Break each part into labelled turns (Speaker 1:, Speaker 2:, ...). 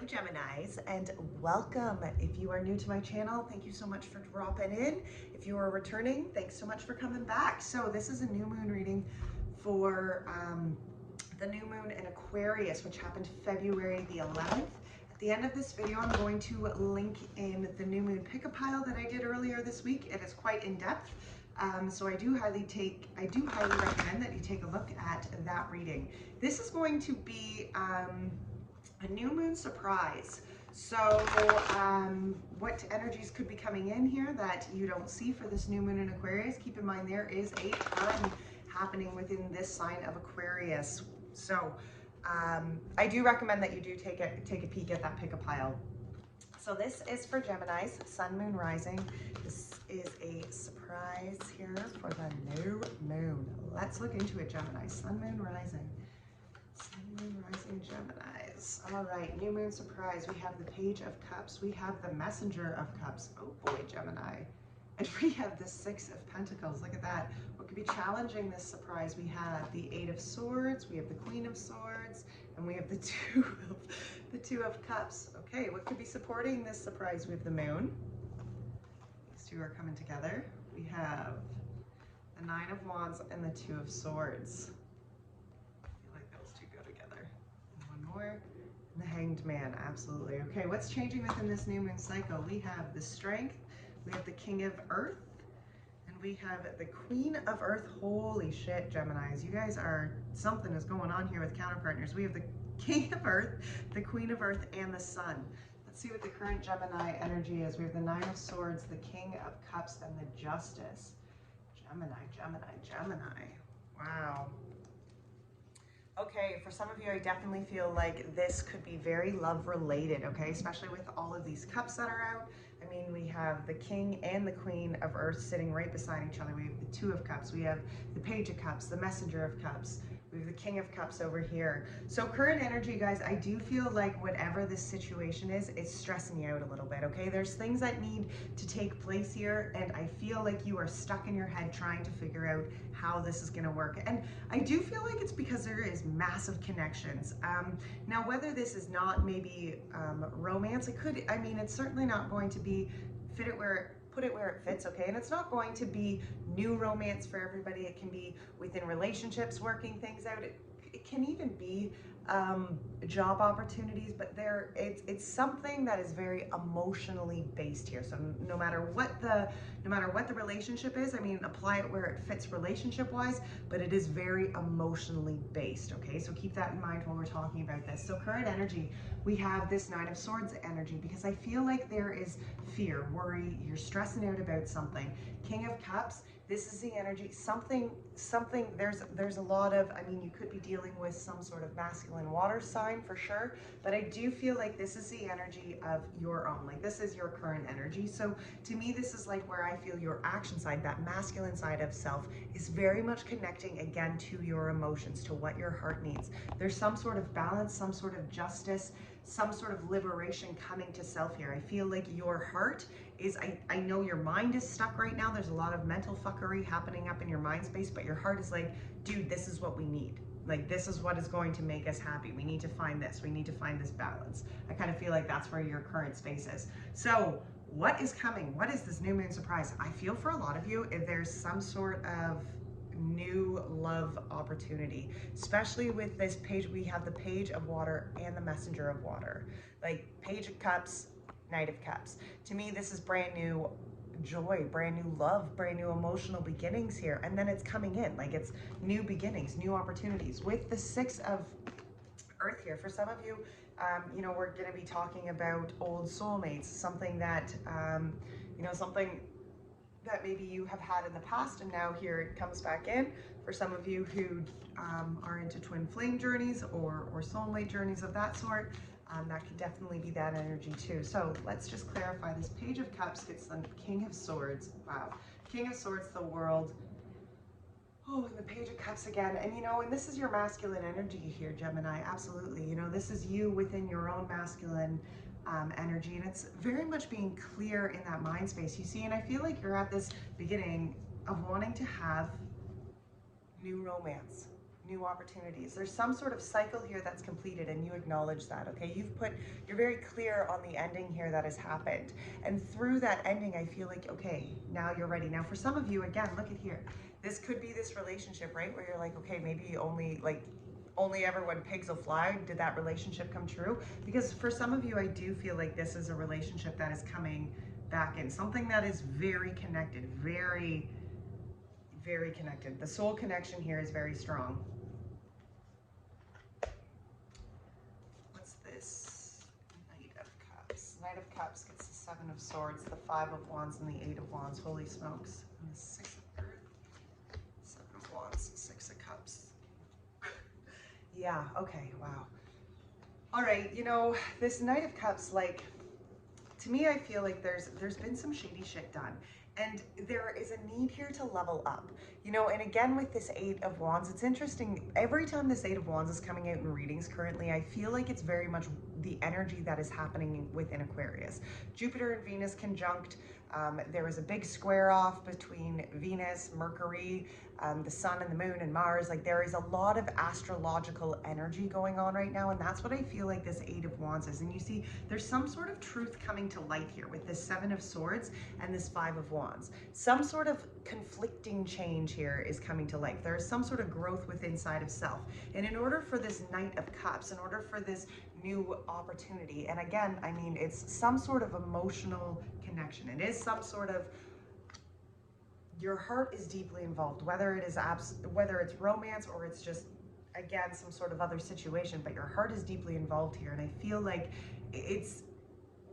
Speaker 1: Hello Geminis, and welcome. If you are new to my channel, thank you so much for dropping in. If you are returning, thanks so much for coming back. So this is a new moon reading for the new moon in Aquarius, which happened February the 11th. At the end of this video, I'm going to link in the new moon pick-a-pile that I did earlier this week. It is quite in-depth. So I do highly recommend that you take a look at that reading. This is going to be a new moon surprise. So what energies could be coming in here that you don't see for this new moon in Aquarius? Keep in mind there is a ton happening within this sign of Aquarius. So I do recommend that you do take a peek at that pick-a-pile. So this is for Geminis, Sun, Moon, Rising. This is a surprise here for the new moon. Let's look into it, Gemini. Sun, Moon, Rising. Sun, Moon, Rising, Geminis. All right, new moon surprise. We have the Page of Cups. We have the Messenger of Cups. Oh boy, Gemini. And we have the Six of Pentacles. Look at that. What could be challenging this surprise? We have the Eight of Swords. We have the Queen of Swords. And we have the Two of Cups. Okay, what could be supporting this surprise? We have the Moon. These two are coming together. We have the Nine of Wands and the Two of Swords. I feel like those two go together. And one more. And the Hanged Man, absolutely. Okay, what's changing within this new moon cycle? We have the Strength. We have the King of Earth. And we have the Queen of Earth. Holy shit, Geminis. You guys are, something is going on here with counterpartners. We have the King of Earth, the Queen of Earth, and the Sun. Let's see what the current Gemini energy is. We have the Nine of Swords, the King of Cups, and the Justice. Gemini, Gemini, Gemini. Wow. Okay, for some of you, I definitely feel like this could be very love related, okay? Especially with all of these cups that are out. I mean, we have the King and the Queen of Earth sitting right beside each other. We have the Two of Cups. We have the Page of Cups, the Messenger of Cups. We have the King of Cups over here. So current energy, guys, I do feel like whatever this situation is, it's stressing you out a little bit, okay? There's things that need to take place here, and I feel like you are stuck in your head trying to figure out how this is gonna work. And I do feel like it's because there is massive connections. Now, whether this is not maybe romance, it could, I mean, it's certainly not going to be put it where it fits, okay? And it's not going to be new romance for everybody. It can be within relationships, working things out. It can even be job opportunities, but it's something that is very emotionally based here. So no matter what the relationship is, I mean, apply it where it fits relationship wise, but it is very emotionally based, okay? So keep that in mind when we're talking about this. So current energy, we have this Nine of Swords energy, because I feel like there is fear, worry, you're stressing out about something. King of Cups, this is the energy, there's a lot of, I mean, you could be dealing with some sort of masculine water sign for sure, but I do feel like this is the energy of your own, like this is your current energy. So to me, this is like where I feel your action side, that masculine side of self, is very much connecting again to your emotions, to what your heart needs. There's some sort of balance, some sort of justice, some sort of liberation coming to self here. I feel like your heart is, I know your mind is stuck right now. There's a lot of mental fuckery happening up in your mind space, but your heart is like, dude, this is what we need. Like, this is what is going to make us happy. We need to find this. We need to find this balance. I kind of feel like that's where your current space is. So what is coming? What is this new moon surprise? I feel for a lot of you, if there's some sort of new love opportunity, especially with this page. We have the Page of Water and the Messenger of Water, like Page of Cups, Knight of Cups. To me, this is brand new joy, brand new love, brand new emotional beginnings here. And then it's coming in, like it's new beginnings, new opportunities. With the Six of Earth here, for some of you, you know, we're going to be talking about old soulmates, something that, you know, something that maybe you have had in the past, and now here it comes back in. For some of you who are into twin flame journeys or soulmate journeys of that sort, that could definitely be that energy too. So let's just clarify. This Page of Cups gets the King of Swords. Wow. King of Swords, the World. Oh, and the Page of Cups again. And you know, and this is your masculine energy here, Gemini. Absolutely. You know, this is you within your own masculine energy, and it's very much being clear in that mind space, you see. And I feel like you're at this beginning of wanting to have new romance, new opportunities. There's some sort of cycle here that's completed and you acknowledge that, okay? You're very clear on the ending here that has happened. And through that ending, I feel like, okay, now you're ready. Now for some of you, again, look at here. This could be this relationship, right? Where you're like, okay, maybe only ever when pigs will fly did that relationship come true. Because for some of you, I do feel like this is a relationship that is coming back in. Something that is very connected, very, very connected. The soul connection here is very strong. What's this? Knight of Cups. Knight of Cups gets the Seven of Swords, the Five of Wands, and the Eight of Wands. Holy smokes. And the Six of Earth, Seven of Wands, Six of Cups. Yeah, okay, wow. All right, you know, this Knight of Cups, like, to me, I feel like there's been some shady shit done. And there is a need here to level up, you know, and again, with this Eight of Wands, it's interesting. Every time this Eight of Wands is coming out in readings currently, I feel like it's very much the energy that is happening within Aquarius. Jupiter and Venus conjunct. There was a big square off between Venus, Mercury, the sun and the moon and Mars. Like, there is a lot of astrological energy going on right now. And that's what I feel like this Eight of Wands is. And you see, there's some sort of truth coming to light here with this Seven of Swords and this Five of Wands. Some sort of conflicting change here is coming to light. There is some sort of growth within inside of self. And in order for this Knight of Cups, in order for this new opportunity, and again, I mean, it's some sort of emotional connection. It is some sort of, your heart is deeply involved, whether it's romance or it's just, again, some sort of other situation, but your heart is deeply involved here. And I feel like it's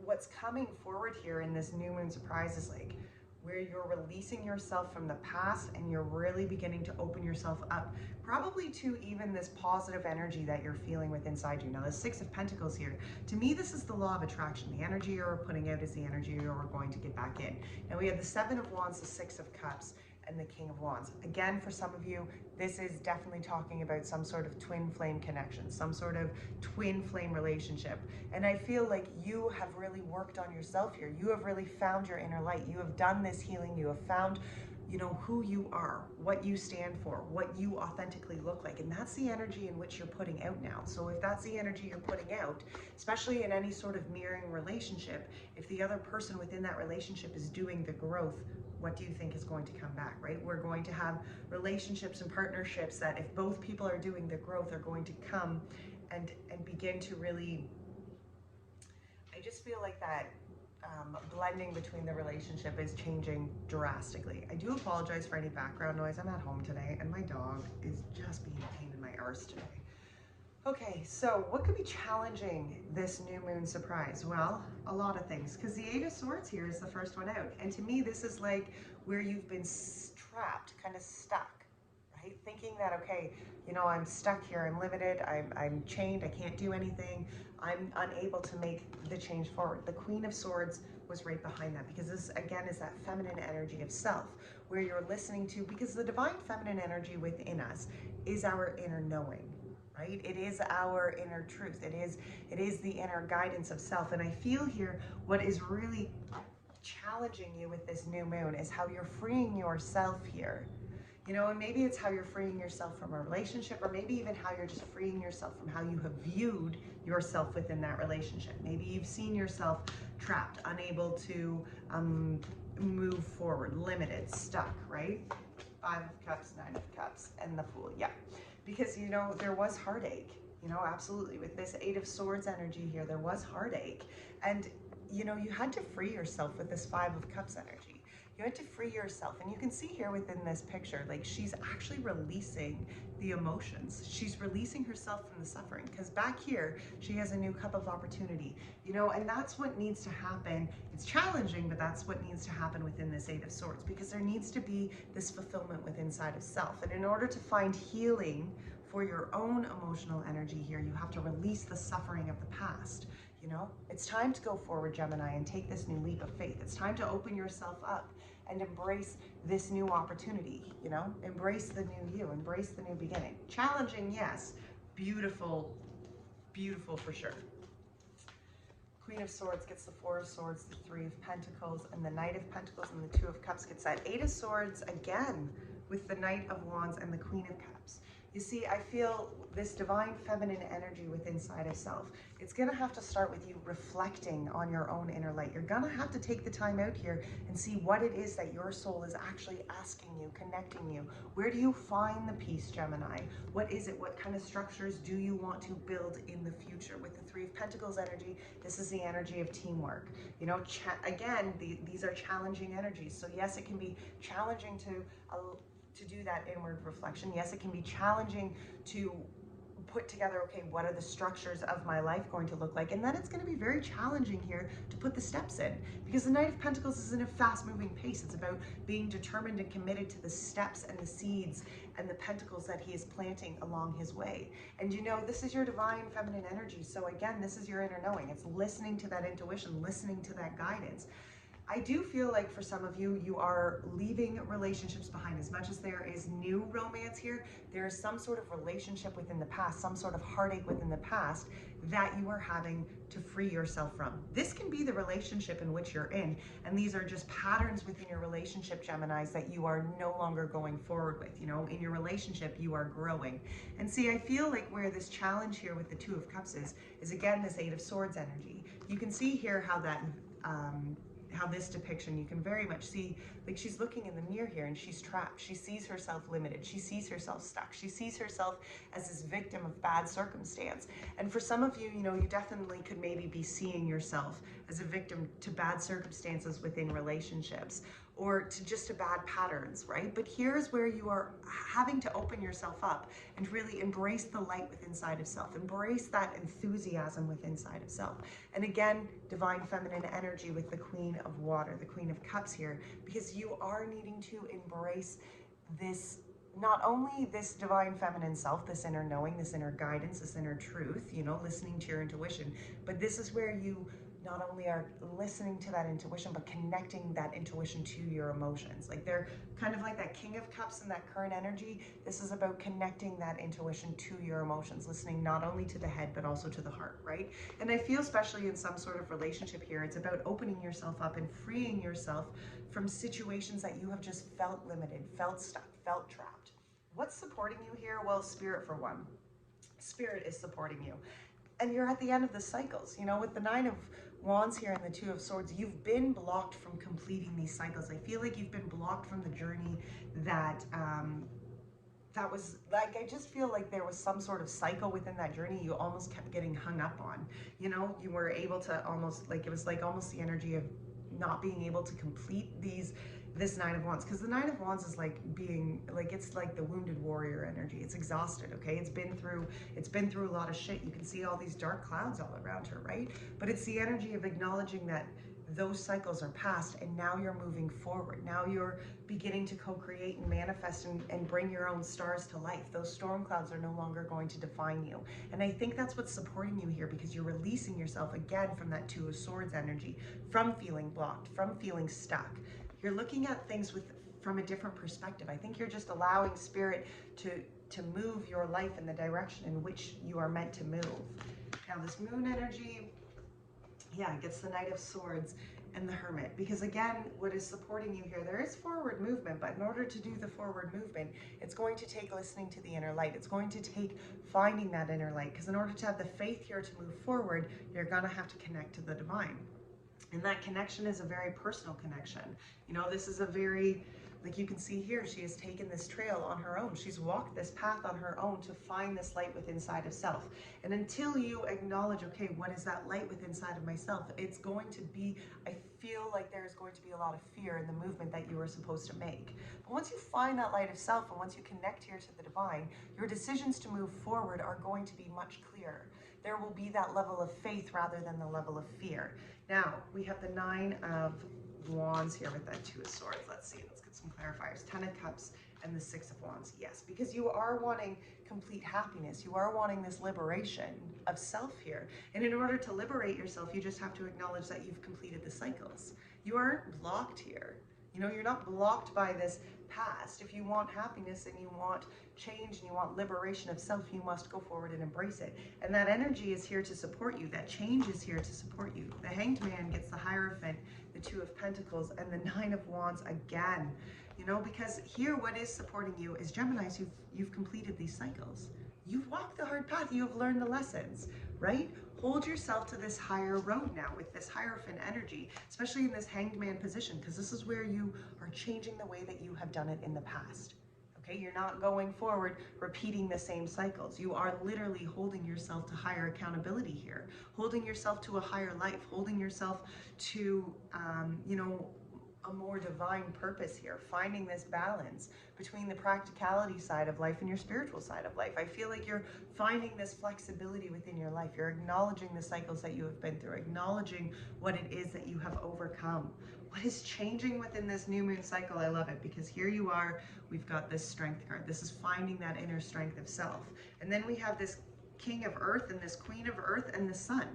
Speaker 1: what's coming forward here in this new moon surprise is like where you're releasing yourself from the past and you're really beginning to open yourself up, probably to even this positive energy that you're feeling with inside you. Now, the Six of Pentacles here, to me, this is the law of attraction. The energy you're putting out is the energy you're going to get back in. Now, we have the Seven of Wands, the Six of Cups, and the King of Wands. Again, for some of you, this is definitely talking about some sort of twin flame connection, some sort of twin flame relationship. And I feel like you have really worked on yourself here. You have really found your inner light. You have done this healing. You have found, you know, who you are, what you stand for, what you authentically look like. And that's the energy in which you're putting out now. So if that's the energy you're putting out, especially in any sort of mirroring relationship, if the other person within that relationship is doing the growth, what do you think is going to come back, right? We're going to have relationships and partnerships that if both people are doing the growth are going to come and begin to really, I just feel like that blending between the relationship is changing drastically. I do apologize for any background noise. I'm at home today and my dog is just being a pain in my arse today. Okay, so what could be challenging this new moon surprise? Well, a lot of things, because the Eight of Swords here is the first one out. And to me, this is like where you've been trapped, kind of stuck, right? Thinking that, okay, you know, I'm stuck here, I'm limited, I'm chained, I can't do anything, I'm unable to make the change forward. The Queen of Swords was right behind that, because this, again, is that feminine energy of self, where you're listening to, because the divine feminine energy within us is our inner knowing. Right? It is our inner truth. It is the inner guidance of self. And I feel here what is really challenging you with this new moon is how you're freeing yourself here. You know, and maybe it's how you're freeing yourself from a relationship, or maybe even how you're just freeing yourself from how you have viewed yourself within that relationship. Maybe you've seen yourself trapped, unable to move forward, limited, stuck, right? Five of Cups, Nine of Cups, and the Fool. Yeah. Because, you know, there was heartache, you know, absolutely. With this Eight of Swords energy here, there was heartache. And, you know, you had to free yourself with this Five of Cups energy. You had to free yourself. And you can see here within this picture, like, she's actually releasing the emotions. She's releasing herself from the suffering. Because back here, she has a new cup of opportunity, you know, and that's what needs to happen. It's challenging, but that's what needs to happen within this Eight of Swords, because there needs to be this fulfillment within inside of self. And in order to find healing for your own emotional energy here, you have to release the suffering of the past. You know, it's time to go forward, Gemini, and take this new leap of faith. It's time to open yourself up and embrace this new opportunity, you know, embrace the new you, embrace the new beginning. Challenging, yes. Beautiful, beautiful for sure. Queen of Swords gets the Four of Swords, the Three of Pentacles, and the Knight of Pentacles and the Two of Cups gets that Eight of Swords again with the Knight of Wands and the Queen of Cups. You see, I feel this divine feminine energy within inside of self. It's going to have to start with you reflecting on your own inner light. You're going to have to take the time out here and see what it is that your soul is actually asking you, connecting you. Where do you find the peace, Gemini? What is it? What kind of structures do you want to build in the future? With the Three of Pentacles energy, this is the energy of teamwork. You know, again, these are challenging energies. So yes, it can be challenging to do that inward reflection. Yes, it can be challenging to put together, okay, what are the structures of my life going to look like? And then it's going to be very challenging here to put the steps in, because the Knight of Pentacles is in a fast moving pace. It's about being determined and committed to the steps and the seeds and the pentacles that he is planting along his way. And you know, this is your divine feminine energy. So again, this is your inner knowing. It's listening to that intuition, listening to that guidance. I do feel like for some of you, you are leaving relationships behind. As much as there is new romance here, there is some sort of relationship within the past, some sort of heartache within the past that you are having to free yourself from. This can be the relationship in which you're in, and these are just patterns within your relationship, Geminis, that you are no longer going forward with. You know, in your relationship, you are growing. And see, I feel like where this challenge here with the Two of Cups is again, this Eight of Swords energy. You can see here how that, how this depiction, you can very much see, like she's looking in the mirror here and she's trapped. She sees herself limited. She sees herself stuck. She sees herself as this victim of bad circumstance. And for some of you, you know, you definitely could maybe be seeing yourself as a victim to bad circumstances within relationships, or to just to bad patterns, right? But here's where you are having to open yourself up and really embrace the light within inside of self, embrace that enthusiasm within inside of self. And again, divine feminine energy with the Queen of Water, the Queen of Cups here, because you are needing to embrace this, not only this divine feminine self, this inner knowing, this inner guidance, this inner truth, you know, listening to your intuition, but this is where you not only are listening to that intuition, but connecting that intuition to your emotions. Like they're kind of like that King of Cups and that current energy. This is about connecting that intuition to your emotions, listening not only to the head, but also to the heart, right? And I feel especially in some sort of relationship here, it's about opening yourself up and freeing yourself from situations that you have just felt limited, felt stuck, felt trapped. What's supporting you here? Well, Spirit for one. Spirit is supporting you. And you're at the end of the cycles, you know, with the Nine of Wands here and the Two of Swords, you've been blocked from completing these cycles. I feel like you've been blocked from the journey that that was like, I just feel like there was some sort of cycle within that journey you almost kept getting hung up on. You know, you were able to almost, like, it was like almost the energy of not being able to complete this Nine of Wands, because the Nine of Wands is like being like, it's like the wounded warrior energy. It's exhausted, okay? It's been through a lot of shit. You can see all these dark clouds all around her, right? But it's the energy of acknowledging that those cycles are past and now you're moving forward. Now you're beginning to co-create and manifest and bring your own stars to life. Those storm clouds are no longer going to define you. And I think that's what's supporting you here, because you're releasing yourself again from that Two of Swords energy, from feeling blocked, from feeling stuck. You're looking at things from a different perspective. I think you're just allowing Spirit to move your life in the direction in which you are meant to move. Now this Moon energy, yeah, it gets the Knight of Swords and the Hermit, because again, what is supporting you here, there is forward movement, but in order to do the forward movement, it's going to take listening to the inner light. It's going to take finding that inner light, because in order to have the faith here to move forward, you're gonna have to connect to the divine. And that connection is a very personal connection. You know, this is a very, like you can see here, she has taken this trail on her own. She's walked this path on her own to find this light within inside of self. And until you acknowledge, okay, what is that light within inside of myself? It's going to be, I feel like there is going to be a lot of fear in the movement that you are supposed to make. But once you find that light of self, and once you connect here to the divine, your decisions to move forward are going to be much clearer. There will be that level of faith rather than the level of fear. Now, we have the Nine of Wands here with that Two of Swords. Let's see, let's get some clarifiers. Ten of Cups and the Six of Wands. Yes, because you are wanting complete happiness. You are wanting this liberation of self here. And in order to liberate yourself, you just have to acknowledge that you've completed the cycles. You aren't blocked here. You know, you're not blocked by this past. If you want happiness and you want change and you want liberation of self, you must go forward and embrace it. And that energy is here to support you. That change is here to support you. The Hanged Man gets the Hierophant, the Two of Pentacles, and the Nine of Wands again. You know, because here what is supporting you is Geminis, you've completed these cycles. You've walked the hard path. You've learned the lessons, right? Hold yourself to this higher road now with this Hierophant energy, especially in this Hanged Man position, because this is where you are changing the way that you have done it in the past. Okay, you're not going forward repeating the same cycles. You are literally holding yourself to higher accountability here, holding yourself to a higher life, holding yourself to, you know, a more divine purpose here, finding this balance between the practicality side of life and your spiritual side of life. I feel like you're finding this flexibility within your life. You're acknowledging the cycles that you have been through, acknowledging what it is that you have overcome. What is changing within this new moon cycle? I love it, because here you are, we've got this Strength card. This is finding that inner strength of self. And then we have this King of Earth and this Queen of Earth and the Sun.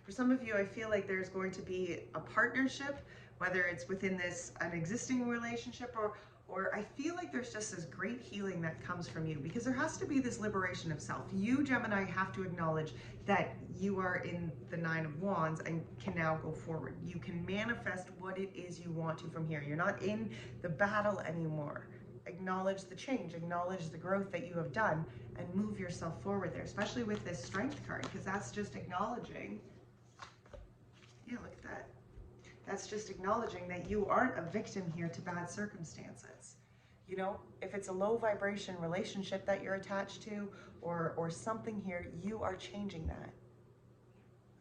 Speaker 1: For some of you, I feel like there's going to be a partnership, whether it's within an existing relationship, or I feel like there's just this great healing that comes from you, because there has to be this liberation of self. You, Gemini, have to acknowledge that you are in the Nine of Wands and can now go forward. You can manifest what it is you want to from here. You're not in the battle anymore. Acknowledge the change, acknowledge the growth that you have done, and move yourself forward there, especially with this Strength card, because that's just acknowledging. Yeah, look at that. That's just acknowledging that you aren't a victim here to bad circumstances. You know, if it's a low vibration relationship that you're attached to, or something here, you are changing that.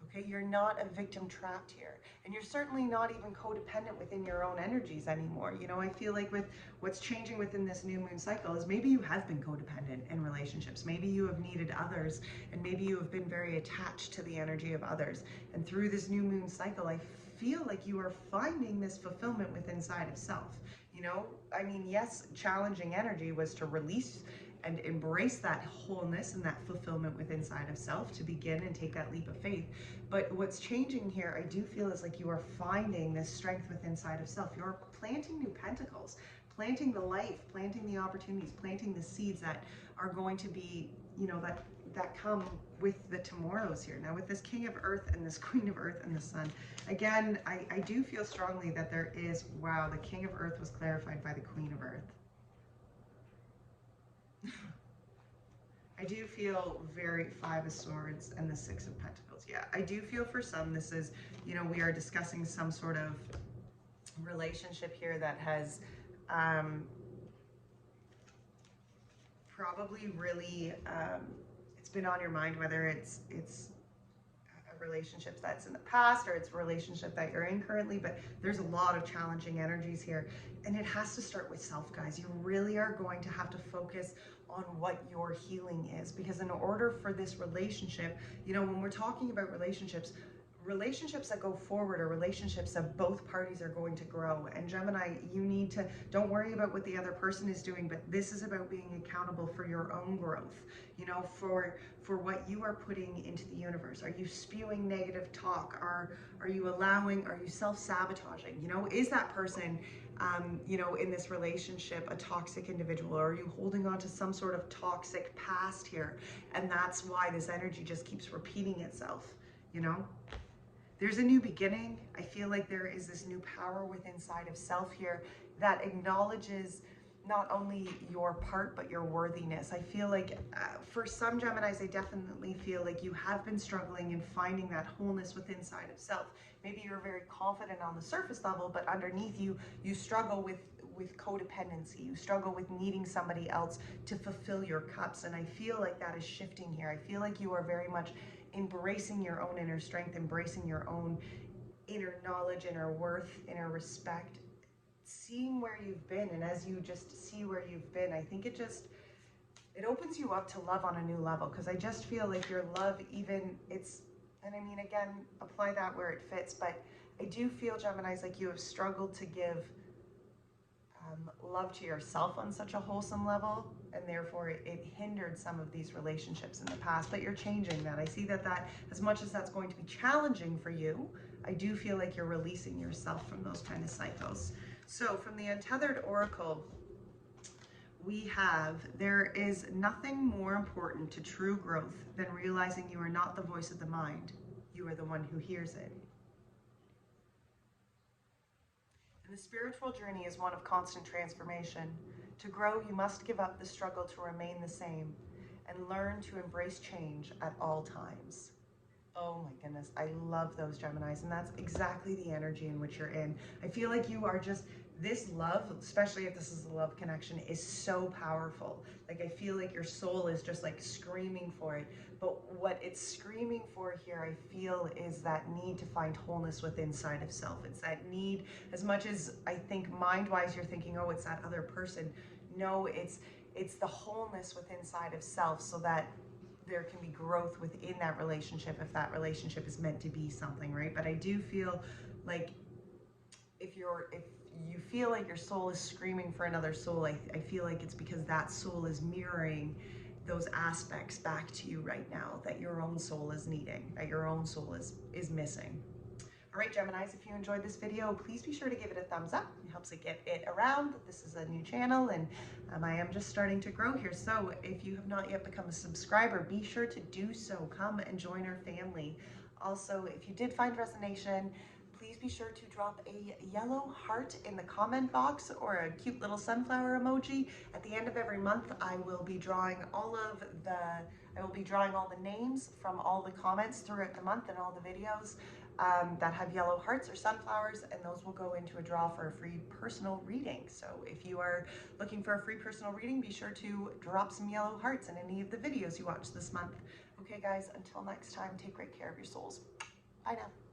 Speaker 1: Okay, you're not a victim trapped here. And you're certainly not even codependent within your own energies anymore. You know, I feel like with what's changing within this new moon cycle is maybe you have been codependent in relationships. Maybe you have needed others, and maybe you have been very attached to the energy of others. And through this new moon cycle, I feel like you are finding this fulfillment within inside of self. You know, I mean, yes, challenging energy was to release and embrace that wholeness and that fulfillment within inside of self, to begin and take that leap of faith. But what's changing here, I do feel, is like you are finding this strength within inside of self. You're planting new pentacles, planting the life, planting the opportunities, planting the seeds that are going to be, you know, that come with the tomorrows here. Now with this King of Earth and this Queen of Earth and the Sun, again, I do feel strongly that there is, wow, the King of Earth was clarified by the Queen of Earth. I do feel very Five of Swords and the Six of Pentacles. Yeah, I do feel for some this is, you know, we are discussing some sort of relationship here that has probably really, it's been on your mind, whether it's a relationship that's in the past or it's a relationship that you're in currently, but there's a lot of challenging energies here. And it has to start with self, guys. You really are going to have to focus on what your healing is, because in order for this relationship, you know, when we're talking about relationships that go forward are relationships that both parties are going to grow. And Gemini, you need to, don't worry about what the other person is doing, but this is about being accountable for your own growth, you know, for what you are putting into the universe. Are you spewing negative talk? Are you allowing, are you self-sabotaging? You know, is that person, you know, in this relationship a toxic individual, or are you holding on to some sort of toxic past here? And that's why this energy just keeps repeating itself, you know? There's a new beginning. I feel like there is this new power within inside of self here that acknowledges not only your part, but your worthiness. I feel like for some Geminis, I definitely feel like you have been struggling in finding that wholeness within inside of self. Maybe you're very confident on the surface level, but underneath you struggle with codependency. You struggle with needing somebody else to fulfill your cups. And I feel like that is shifting here. I feel like you are very much embracing your own inner strength, embracing your own inner knowledge, inner worth, inner respect, seeing where you've been. And as you just see where you've been, I think it opens you up to love on a new level, because I just feel like your love, even and I mean, again, apply that where it fits, but I do feel, Geminis, like you have struggled to give love to yourself on such a wholesome level, and therefore it hindered some of these relationships in the past, but you're changing that. I see that as much as that's going to be challenging for you, I do feel like you're releasing yourself from those kind of cycles. So from the Untethered Oracle, we have, there is nothing more important to true growth than realizing you are not the voice of the mind. You are the one who hears it. And the spiritual journey is one of constant transformation. To grow, you must give up the struggle to remain the same and learn to embrace change at all times. Oh my goodness, I love those Geminis, and that's exactly the energy in which you're in. I feel like you are just, this love, especially if this is a love connection, is so powerful. Like I feel like your soul is just like screaming for it. But what it's screaming for here, I feel, is that need to find wholeness within inside of self. It's that need, as much as I think mind-wise you're thinking, oh, it's that other person. No, it's the wholeness within inside of self, so that there can be growth within that relationship if that relationship is meant to be something, right? But I do feel like if you feel like your soul is screaming for another soul, I feel like it's because that soul is mirroring those aspects back to you right now that your own soul is needing, that your own soul is missing. All right, Geminis, if you enjoyed this video, please be sure to give it a thumbs up. It helps it get it around. This is a new channel, and I am just starting to grow here. So if you have not yet become a subscriber, be sure to do so. Come and join our family. Also, if you did find resonation, please be sure to drop a yellow heart in the comment box or a cute little sunflower emoji. At the end of every month, I will be drawing all the names from all the comments throughout the month and all the videos that have yellow hearts or sunflowers, and those will go into a draw for a free personal reading. So if you are looking for a free personal reading, be sure to drop some yellow hearts in any of the videos you watch this month. Okay guys, until next time, take great care of your souls. Bye now.